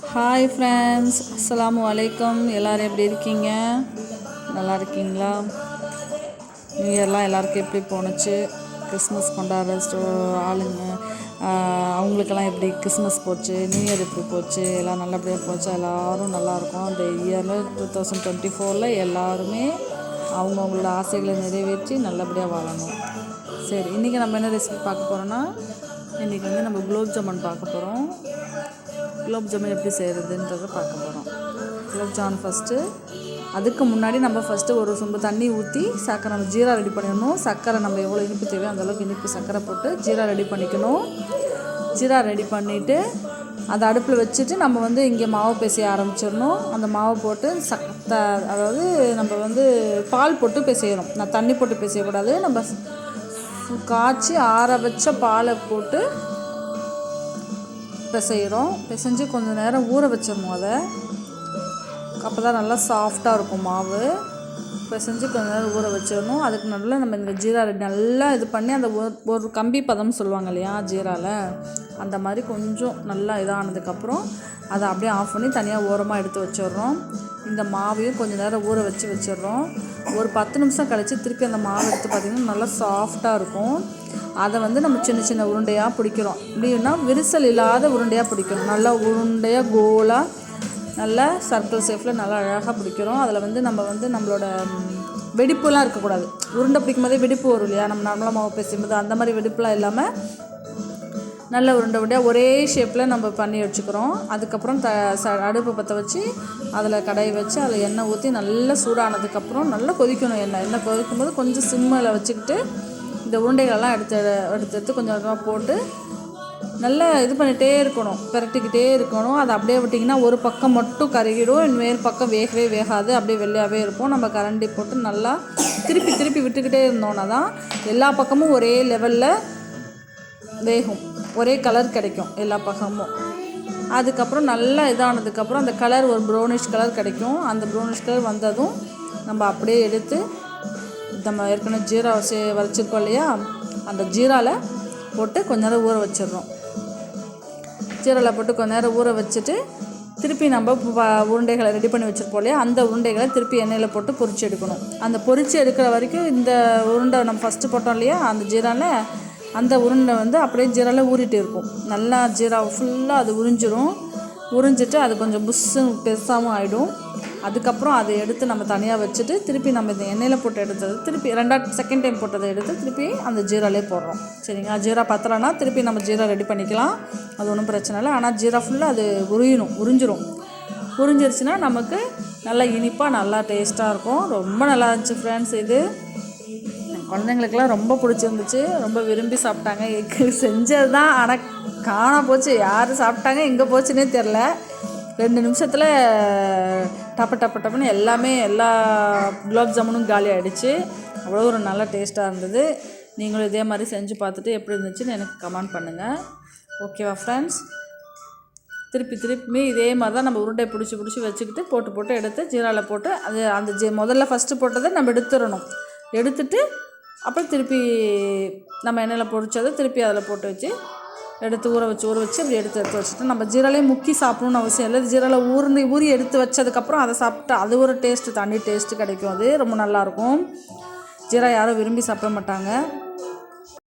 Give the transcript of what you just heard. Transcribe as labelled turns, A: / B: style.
A: Hi friends, அஸ்ஸலாமு அலைக்கும். எல்லோரும் எப்படி இருக்கீங்க? நல்லா இருக்கீங்களா? நியூ இயர்லாம் எல்லாருக்கும் எப்படி போணுச்சு? கிறிஸ்மஸ் கொண்டாடுற ஆளுங்க அவங்களுக்கெல்லாம் எப்படி கிறிஸ்மஸ் போச்சு, நியூ இயர் எப்படி போச்சு, எல்லாம் நல்லபடியாக போச்சா? எல்லோரும் நல்லாயிருக்கும். இந்த இயரில் 2024 எல்லாருமே அவங்கவுங்களோட ஆசைகளை நிறைவேற்றி நல்லபடியாக வாழணும். சரி, இன்றைக்கி நம்ம என்ன ரெசிபி பார்க்க போகிறோன்னா, இன்றைக்கி வந்து நம்ம குலோப் ஜாமுன் பார்க்க போகிறோம். குலோப் ஜாமுன் எப்படி செய்கிறதுன்றதை பார்க்க போகிறோம். குலோப் ஜாமுன் ஃபஸ்ட்டு, அதுக்கு முன்னாடி நம்ம ஃபஸ்ட்டு ஒரு சொம்பு தண்ணி ஊற்றி சர்க்கரை நம்ம ஜீரா ரெடி பண்ணிடணும். சர்க்கரை நம்ம எவ்வளோ இனிப்பு தேவையோ அந்தளவுக்கு இனிப்பு சர்க்கரை போட்டு ஜீரா ரெடி பண்ணிக்கணும். ஜீரா ரெடி பண்ணிவிட்டு அதை அடுப்பில் வச்சுட்டு நம்ம வந்து இங்கே மாவு பிசைய ஆரம்பிச்சிடணும். அந்த மாவு போட்டு அதாவது நம்ம வந்து பால் போட்டு பிசையணும். நான் தண்ணி போட்டு பிசையக்கூடாது. நம்ம காய்ச்சி ஆற வச்ச பாலை போட்டு பிசைகிறோம். பிசைஞ்சு கொஞ்சம் நேரம் ஊற வச்சிடணும். அதை அப்போ தான் நல்லா சாஃப்டாக இருக்கும் மாவு. பிசைஞ்சு கொஞ்சம் நேரம் ஊற வச்சிடணும். அதுக்கு நல்லா நம்ம இந்த ஜீரா நல்லா இது பண்ணி அந்த ஒரு கம்பி பதம் சொல்லுவாங்க இல்லையா ஜீராவில், அந்த மாதிரி கொஞ்சம் நல்லா இதானதுக்கப்புறம் அதை அப்படியே ஆஃப் பண்ணி தனியாக ஓரமாக எடுத்து வச்சிடுறோம். இந்த மாவையும் கொஞ்சம் நேரம் ஊற வச்சிடுறோம். ஒரு 10 நிமிஷம் கழித்து திருப்பி அந்த மாவு எடுத்து பார்த்திங்கன்னா நல்லா சாஃப்டாக இருக்கும். அதை வந்து நம்ம சின்ன சின்ன உருண்டையாக பிடிக்கிறோம். எப்படின்னா விரிசல் இல்லாத உருண்டையாக பிடிக்கணும். நல்லா உருண்டையாக கோலாக நல்லா சர்க்கிள் ஷேப்பில் நல்லா அழகாக பிடிக்கிறோம். அதில் வந்து நம்ம வந்து நம்மளோட வெடிப்புலாம் இருக்கக்கூடாது. உருண்டை பிடிக்கும் போதே வெடிப்பு வரும் இல்லையா, நம்ம நார்மலாக மாவு பேசும்போது அந்த மாதிரி வெடிப்புலாம் இல்லாமல் நல்ல உருண்டை ஒரே ஷேப்பில் நம்ம பண்ணி வச்சுக்கிறோம். அதுக்கப்புறம் அடுப்பு பற்ற வச்சு அதில் கடாயை வச்சு அதில் எண்ணெய் ஊற்றி நல்லா சூடானதுக்கப்புறம் நல்லா கொதிக்கணும். எண்ணெய் கொதிக்கும்போது கொஞ்சம் சிம்மில் வச்சுக்கிட்டு இந்த உருண்டைகளெல்லாம் எடுத்து கொஞ்சம் கொஞ்சமாக போட்டு நல்லா இது பண்ணிகிட்டே இருக்கணும், பிரட்டிக்கிட்டே இருக்கணும். அதை அப்படியே விட்டிங்கன்னா ஒரு பக்கம் மட்டும் கருகிடும், மேல் பக்கம் வேகவே வேகாது, அப்படியே வெள்ளையாகவே இருக்கும். நம்ம கரண்டி போட்டு நல்லா திருப்பி விட்டுக்கிட்டே இருந்தோன்னா தான் எல்லா பக்கமும் ஒரே லெவலில் வேகும், ஒரே கலர் கிடைக்கும் எல்லா பக்கமும். அதுக்கப்புறம் நல்லா இதானதுக்கப்புறம் அந்த கலர் ஒரு ப்ரௌனிஷ் கலர் கிடைக்கும். அந்த ப்ரௌனிஷ் கலர் வந்ததும் நம்ம அப்படியே எடுத்து நம்ம ஏற்கனவே ஜீரா வரைச்சிருக்கோம் இல்லையா, அந்த ஜீராவில் போட்டு கொஞ்ச நேரம் ஊற வச்சிடுறோம். ஜீராவில் போட்டு கொஞ்ச நேரம் ஊற வச்சுட்டு திருப்பி நம்ம உருண்டைகளை ரெடி பண்ணி வச்சுருப்போம் இல்லையா, அந்த உருண்டைகளை திருப்பி எண்ணெயில் போட்டு பொரிச்சு எடுக்கணும். அந்த பொரிச்சு எடுக்கிற வரைக்கும் இந்த உருண்டை நம்ம ஃபஸ்ட்டு போட்டோம் இல்லையா அந்த ஜீராவில், அந்த உருண்டை வந்து அப்படியே ஜீராவில் ஊறிட்டு இருக்கும். நல்லா ஜீரா ஃபுல்லாக அது உறிஞ்சிட்டு அது கொஞ்சம் புஷ்ஷும் பெருசாகவும் ஆகிடும். அதுக்கப்புறம் அதை எடுத்து நம்ம தனியாக வச்சுட்டு திருப்பி நம்ம இந்த எண்ணெயில் போட்டு எடுத்தது திருப்பி செகண்ட் டைம் போட்டதை எடுத்து திருப்பி அந்த ஜீராலே போடுறோம். சரிங்களா? ஜீரா பத்தலைன்னா திருப்பி நம்ம ஜீரா ரெடி பண்ணிக்கலாம், அது ஒன்றும் பிரச்சனை இல்லை. ஆனால் ஜீரா ஃபுல்லாக அது உறிஞ்சிருச்சுன்னா நமக்கு நல்லா இனிப்பாக நல்லா டேஸ்ட்டாக இருக்கும். ரொம்ப நல்லா இருந்துச்சு ஃப்ரெண்ட்ஸ். இது குழந்தைங்களுக்கெல்லாம் ரொம்ப பிடிச்சிருந்துச்சு, ரொம்ப விரும்பி சாப்பிட்டாங்க. செஞ்சது தான், ஆனால் காணா போச்சு, யார் சாப்பிட்டாங்க எங்கே போச்சுன்னே தெரில. 2 நிமிஷத்தில் டப்புன்னு எல்லா குலோப் ஜாமுனும் காலி ஆகிடுச்சு. அவ்வளோ ஒரு நல்ல டேஸ்ட்டாக இருந்தது. நீங்களும் இதே மாதிரி செஞ்சு பார்த்துட்டு எப்படி இருந்துச்சுன்னு எனக்கு கமெண்ட் பண்ணுங்கள். ஓகேவா ஃப்ரெண்ட்ஸ்? திருப்பி இதே மாதிரி தான் நம்ம உருண்டை பிடிச்சி வச்சுக்கிட்டு போட்டு எடுத்து ஜீராவில் போட்டு அது அந்த முதல்ல ஃபஸ்ட்டு போட்டதை நம்ம எடுத்துட்டு அப்புறம் திருப்பி நம்ம எண்ணெயில் பொரிச்சதை திருப்பி அதில் போட்டு வச்சு எடுத்து ஊற வச்சு அப்படி எடுத்து வச்சுட்டு நம்ம ஜீராலே முக்கி சாப்பிடணும்னு அவசியம் இல்லை. ஜீராவில் ஊறி எடுத்து வச்சதுக்கப்புறம் அதை சாப்பிட்டா அது ஒரு டேஸ்ட்டு, தனி டேஸ்ட்டு கிடைக்கும். அது ரொம்ப நல்லாயிருக்கும். ஜீரா யாரும் விரும்பி சாப்பிட மாட்டாங்க.